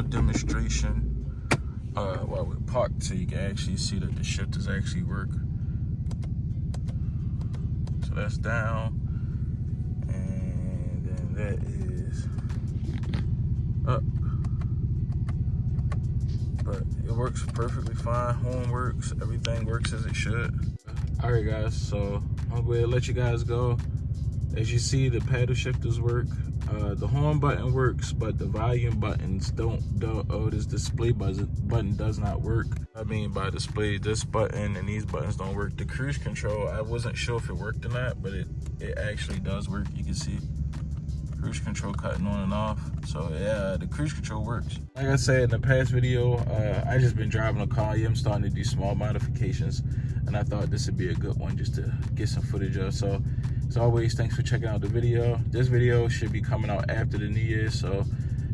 little demonstration while we're parked so you can actually see that the shifters actually work. So that's down, and then that is up. But it works perfectly fine. Horn works, everything works as it should. All right, guys, so I'm going to let you guys go. As you see, the paddle shifters work. The horn button works, but the volume buttons don't. This display button does not work. I mean by display, this button and these buttons don't work. The cruise control, I wasn't sure if it worked or not, but it actually does work. You can see cruise control cutting on and off. So yeah, the cruise control works. Like I said in the past video, I just been driving a car. Yeah, I'm starting to do small modifications, and I thought this would be a good one just to get some footage of. So as always, thanks for checking out the video. This video should be coming out after the New Year's, so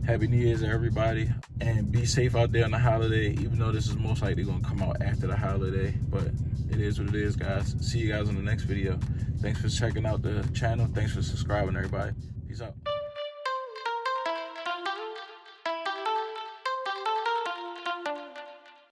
happy New Year's everybody, and be safe out there on the holiday, even though this is most likely gonna come out after the holiday, but it is what it is, guys. See you guys in the next video. Thanks for checking out the channel. Thanks for subscribing, everybody. Peace out.